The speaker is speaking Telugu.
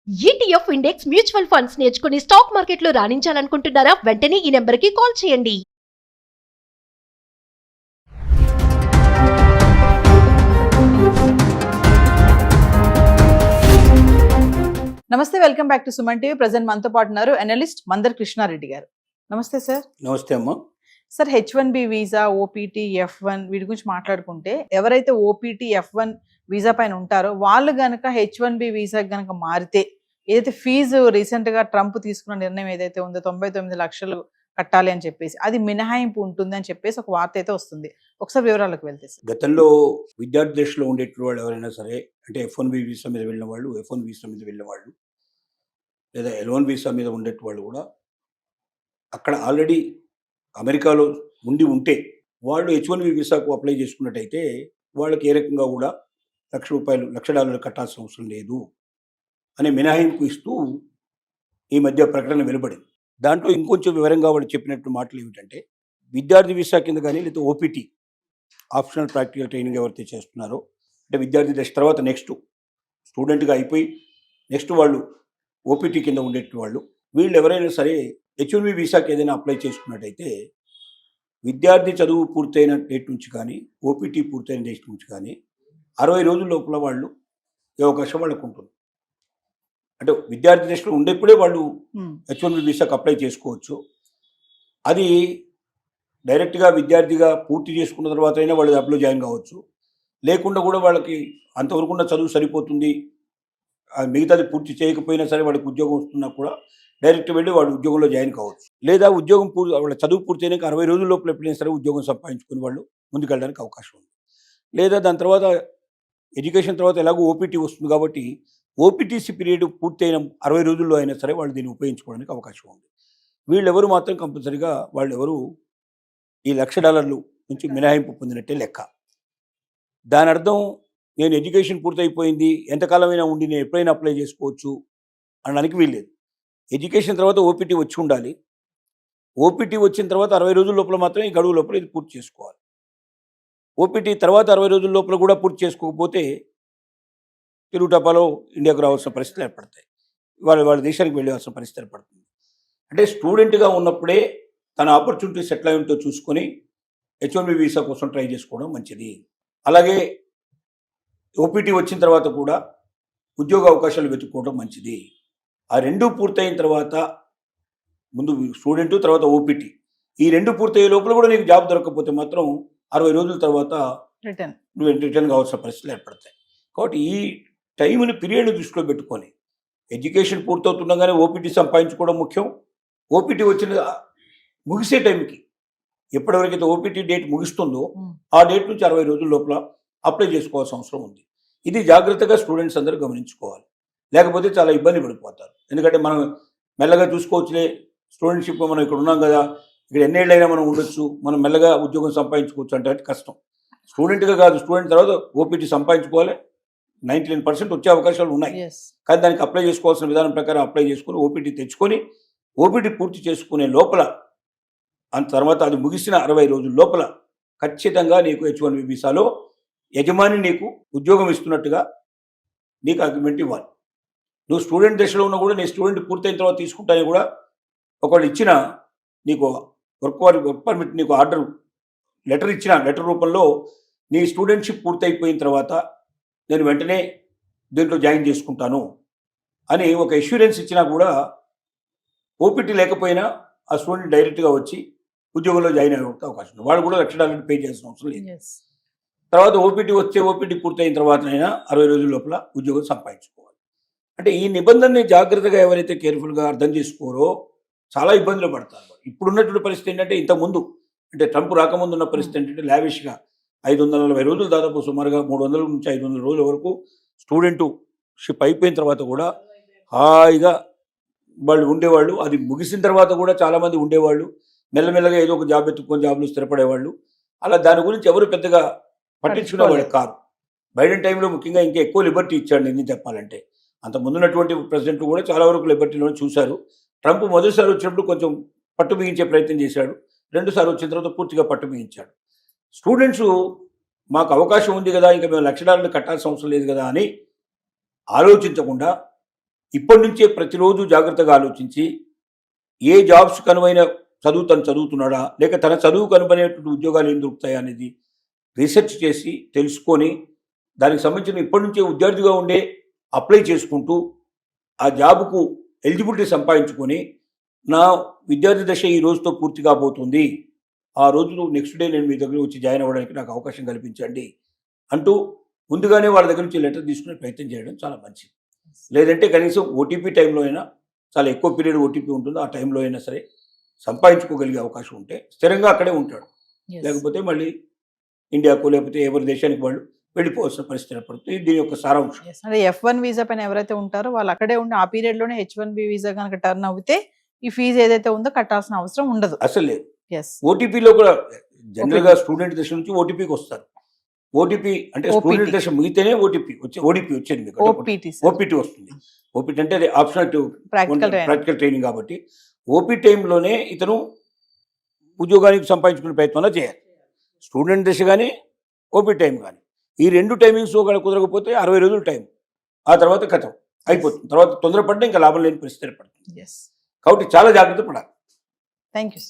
ఈటీఎఫ్ ఇండెక్స్ మ్యూచువల్ ఫండ్స్ నేర్చుకుని స్టాక్ మార్కెట్లో రాణించాలనుకుంటున్నారా? వెంటనే ఈ నెంబర్కి కాల్ చేయండి. నమస్తే, welcome back to Suman TV. Present మనతో పాటు ఉన్నారు అనలిస్ట్ మందర్ కృష్ణారెడ్డి గారు. నమస్తే సార్. నమస్తే అమ్మా. Sir, H1B visa, OPT, F1 వీటి గురించి మాట్లాడుకుంటే, ఎవరైతే ఓపీటీ, F1 వీసా పైన ఉంటారో వాళ్ళు గనక H1B వీసా గనక మారితే, ఏదైతే ఫీజు రీసెంట్ గా ట్రంప్ తీసుకున్న నిర్ణయం ఏదైతే ఉందో 99 లక్షలు కట్టాలి అని చెప్పేసి, అది మినహాయింపు ఉంటుంది అని చెప్పేసి ఒక వార్త అయితే వస్తుంది. ఒకసారి వివరాలకు వెళ్తే సార్. గతంలో విద్యార్థి దశలో ఉండేటువంటి వాళ్ళు ఎవరైనా సరే, అంటే F1B వీసా మీద వెళ్ళిన వాళ్ళు, F1 వీసా మీద వెళ్ళిన వాళ్ళు, లేదా L1 వీసా మీద ఉండే వాళ్ళు కూడా అక్కడ ఆల్రెడీ అమెరికాలో ఉంటే వాళ్ళు H1B వీసాకు అప్లై చేసుకున్నట్టయితే వాళ్ళకి ఏ రకంగా కూడా $1,00,000 కట్టాల్సిన అవసరం లేదు అనే మినహాయింపు ఇస్తూ ఈ మధ్య ప్రకటన వెలువడింది. దాంట్లో ఇంకొంచెం వివరంగా వాళ్ళు చెప్పినట్టు మాటలు ఏమిటంటే, విద్యార్థి వీసా కింద కానీ లేదా ఓపీటీ, ఆప్షనల్ ప్రాక్టికల్ ట్రైనింగ్ ఎవరైతే చేస్తున్నారో, అంటే విద్యార్థి దశ తర్వాత నెక్స్ట్ స్టూడెంట్గా అయిపోయి నెక్స్ట్ వాళ్ళు ఓపీటీ కింద ఉండేటువంటి వాళ్ళు, వీళ్ళు ఎవరైనా సరే H1B వీసాకి ఏదైనా అప్లై చేసుకున్నట్టయితే విద్యార్థి చదువు పూర్తయిన డేట్ నుంచి కానీ ఓపీటీ పూర్తయిన డేట్ నుంచి కానీ 60 రోజుల లోపల వాళ్ళు ఈ అవకాశం వాళ్ళకు ఉంటుంది. అంటే విద్యార్థి దశలో ఉండేప్పుడే వాళ్ళు H1B వీసాకి అప్లై చేసుకోవచ్చు. అది డైరెక్ట్గా విద్యార్థిగా పూర్తి చేసుకున్న తర్వాత అయినా వాళ్ళు అప్లై జాయిన్ కావచ్చు. లేకుండా కూడా వాళ్ళకి అంతవరకు ఉన్న చదువు సరిపోతుంది, మిగతాది పూర్తి చేయకపోయినా సరే వాళ్ళకి ఉద్యోగం వస్తున్నా కూడా డైరెక్ట్ వెళ్ళి వాళ్ళు ఉద్యోగంలో జాయిన్ కావచ్చు. లేదా ఉద్యోగం వాళ్ళ చదువు పూర్తయినాక 60 రోజుల లోపల ఎప్పుడైనా సరే ఉద్యోగం సంపాదించుకుని వాళ్ళు ముందుకెళ్ళడానికి అవకాశం ఉంది. లేదా దాని తర్వాత ఎడ్యుకేషన్ తర్వాత ఎలాగో ఓపీటీ వస్తుంది కాబట్టి ఓపీటీసీ పీరియడ్ పూర్తయిన 60 రోజుల్లో అయినా సరే వాళ్ళు దీన్ని ఉపయోగించుకోవడానికి అవకాశం ఉంది. వీళ్ళెవరు మాత్రం కంపల్సరీగా వాళ్ళెవరు ఈ $1,00,000 నుంచి మినహాయింపు పొందినట్టే లెక్క. దాని అర్థం, నేను ఎడ్యుకేషన్ పూర్తయిపోయింది, ఎంతకాలమైనా ఉండి నేను ఎప్పుడైనా అప్లై చేసుకోవచ్చు అనడానికి వీల్లేదు. ఎడ్యుకేషన్ తర్వాత ఓపీటీ వచ్చి ఉండాలి. ఓపీటీ వచ్చిన తర్వాత 60 రోజుల లోపల మాత్రమే ఈ గడువు లోపల ఇది పూర్తి చేసుకోవాలి. ఓపీటీ తర్వాత 60 రోజుల లోపల కూడా పూర్తి చేసుకోకపోతే తిరుగుటపాలో ఇండియాకు రావాల్సిన పరిస్థితులు ఏర్పడతాయి, వాళ్ళ దేశానికి వెళ్ళాల్సిన పరిస్థితి ఏర్పడుతుంది. అంటే స్టూడెంట్గా ఉన్నప్పుడే తన ఆపర్చునిటీస్ ఎట్లా ఉంటో చూసుకొని H1B వీసా కోసం ట్రై చేసుకోవడం మంచిది. అలాగే ఓపీటీ వచ్చిన తర్వాత కూడా ఉద్యోగ అవకాశాలు వెతుక్కోవడం మంచిది. ఆ రెండు పూర్తయిన తర్వాత, ముందు స్టూడెంట్ తర్వాత ఓపీటీ, ఈ రెండు పూర్తయ్యే లోపల కూడా నీకు జాబ్ దొరకకపోతే మాత్రం 60 రోజుల తర్వాత నువ్వు రిటర్న్ కావాల్సిన పరిస్థితులు ఏర్పడతాయి. కాబట్టి ఈ టైంని పీరియడ్ని దృష్టిలో పెట్టుకొని ఎడ్యుకేషన్ పూర్తవుతుండగానే ఓపీటీ సంపాదించుకోవడం ముఖ్యం. ఓపీటీ వచ్చిన ముగిసే టైంకి, ఎప్పటివరకైతే ఓపీటీ డేట్ ముగిస్తుందో ఆ డేట్ నుంచి 60 రోజుల లోపల అప్లై చేసుకోవాల్సిన అవసరం ఉంది. ఇది జాగ్రత్తగా స్టూడెంట్స్ అందరూ గమనించుకోవాలి, లేకపోతే చాలా ఇబ్బంది పడిపోతారు. ఎందుకంటే మనం మెల్లగా చూసుకోవచ్చులే, స్టూడెంట్షిప్ మనం ఇక్కడ ఉన్నాం కదా, ఇక్కడ ఎన్నేళ్ళైనా మనం ఉండొచ్చు, మనం మెల్లగా ఉద్యోగం సంపాదించుకోవచ్చు అంటే కష్టం. స్టూడెంట్గా కాదు, స్టూడెంట్ తర్వాత ఓపీటీ సంపాదించుకోవాలి. 99% వచ్చే అవకాశాలు ఉన్నాయి. కానీ దానికి అప్లై చేసుకోవాల్సిన విధానం ప్రకారం అప్లై చేసుకొని ఓపీటీ తెచ్చుకొని ఓపీటీ పూర్తి చేసుకునే లోపల, అంత తర్వాత అది ముగిసిన 60 రోజుల లోపల ఖచ్చితంగా నీకు H1B వీసాలో యజమాని నీకు ఉద్యోగం ఇస్తున్నట్టుగా నీకు అగ్రిమెంట్ ఇవ్వాలి. నువ్వు స్టూడెంట్ దశలో ఉన్నా కూడా, నీ స్టూడెంట్ పూర్తయిన తర్వాత తీసుకుంటానే కూడా ఒకళ్ళు ఇచ్చిన నీకు వర్క్ పర్మిట్, నీకు ఆర్డర్ లెటర్ ఇచ్చిన లెటర్ రూపంలో నీ స్టూడెంట్షిప్ పూర్తయిపోయిన తర్వాత నేను వెంటనే దీంట్లో జాయిన్ చేసుకుంటాను అని ఒక అష్యూరెన్స్ ఇచ్చినా కూడా ఓపీటీ లేకపోయినా ఆ స్టూడెంట్ డైరెక్ట్గా వచ్చి ఉద్యోగంలో జాయిన్ అయ్యే అవకాశం ఉంది. వాళ్ళు కూడా $1,00,000 పే చేయాల్సిన అవసరం లేదు. తర్వాత ఓపీటీ పూర్తయిన తర్వాతనైనా 60 రోజుల లోపల ఉద్యోగం సంపాదించుకోవాలి. అంటే ఈ నిబంధనని జాగ్రత్తగా ఎవరైతే కేర్ఫుల్గా అర్థం చేసుకోరో చాలా ఇబ్బందులు పడతారు. ఇప్పుడున్నటువంటి పరిస్థితి ఏంటంటే, ఇంతకుముందు అంటే ట్రంప్ రాకముందు ఉన్న పరిస్థితి ఏంటంటే, లావిష్గా 540 రోజులు, దాదాపు సుమారుగా 300 నుంచి 500 రోజుల వరకు స్టూడెంట్షిప్ అయిపోయిన తర్వాత కూడా హాయిగా వాళ్ళు ఉండేవాళ్ళు. అది ముగిసిన తర్వాత కూడా చాలామంది ఉండేవాళ్ళు. మెల్లమెల్లగా ఏదో ఒక జాబ్ ఎత్తుకొని జాబ్లు స్థిరపడేవాళ్ళు. అలా దాని గురించి ఎవరు పెద్దగా పట్టించుకునేవాళ్ళు కాదు. బైడెన్ టైంలో ముఖ్యంగా ఇంకా ఎక్కువ లిబర్టీ ఇచ్చాడు నిజం చెప్పాలంటే. అంత ముందున్నటువంటి ప్రెసిడెంట్ కూడా చాలా వరకు లిబర్టీలో చూశారు. ట్రంప్ మొదటిసారి వచ్చినప్పుడు కొంచెం పట్టు బిగించే ప్రయత్నం చేశాడు, రెండుసార్లు వచ్చిన తర్వాత పూర్తిగా పట్టు బిగించాడు. స్టూడెంట్స్ మాకు అవకాశం ఉంది కదా, ఇంకా మేము $1,00,000 కట్టాల్సిన అవసరం లేదు కదా అని ఆలోచించకుండా ఇప్పటి నుంచే ప్రతిరోజు జాగ్రత్తగా ఆలోచించి ఏ జాబ్స్ కనువైన చదువు తను చదువుతున్నాడా, లేక తన చదువుకు అనువైనటువంటి ఉద్యోగాలు ఏం దొరుకుతాయా అనేది రీసెర్చ్ చేసి తెలుసుకొని దానికి సంబంధించిన ఇప్పటి నుంచే విద్యార్థిగా ఉండే అప్లై చేసుకుంటూ ఆ జాబ్కు ఎలిజిబిలిటీ సంపాదించుకొని నా విద్యార్థి దశ ఈ రోజుతో పూర్తి కాబోతుంది, ఆ రోజు నెక్స్ట్ డే నేను మీ దగ్గర వచ్చి జాయిన్ అవ్వడానికి నాకు అవకాశం కల్పించండి అంటూ ముందుగానే వాళ్ళ దగ్గర నుంచి లెటర్ తీసుకునే ప్రయత్నం చేయడం చాలా మంచిది. లేదంటే కనీసం ఓటీపీ టైంలో అయినా, చాలా ఎక్కువ పీరియడ్ ఓటీపీ ఉంటుందో ఆ టైంలో అయినా సరే సంపాదించుకోగలిగే అవకాశం ఉంటే స్థిరంగా అక్కడే ఉంటాడు. లేకపోతే మళ్ళీ ఇండియాకు లేకపోతే ఎవరి దేశానికి వాళ్ళు వెళ్ళిపోవాల్సిన పరిస్థితి ఏర్పడుతుంది. దీని యొక్క సారాంశం. అంటే F1 వీసా పైన ఎవరైతే ఉంటారో వాళ్ళు అక్కడే ఉండి ఆ పీరియడ్ లోనే H1B వీసా కనుక టర్న్ అవుతే ఈ ఫీజు ఏదైతే ఉందో కట్టాల్సిన అవసరం ఉండదు. అసలు లేదు. ఎస్ ఓటీపీలో కూడా జనరల్గా స్టూడెంట్ దశ నుంచి ఓటీపీకి వస్తారు. ఓటీపీ అంటే స్టూడెంట్ దశ ముగితేనే ఓటీపీ వచ్చేది మీకు. ఓపీటీ వస్తుంది. ఓపీటీ అంటే అది ఆప్షనల్ ప్రాక్టికల్ ట్రైనింగ్ కాబట్టి ఓపీ టైంలోనే ఇతను ఉద్యోగానికి సంపాదించుకునే ప్రయత్నంలో చేయాలి. స్టూడెంట్ దశ కానీ ఓపీ టైం కానీ ఈ రెండు టైమింగ్స్ కుదరకపోతే 60 రోజులు టైం, ఆ తర్వాత కథం అయిపోతుంది. తర్వాత తొందరపడితే ఇంకా లాభం లేని పరిస్థితి ఏర్పడుతుంది. కాబట్టి చాలా జాగ్రత్త పడాలి. Thank you.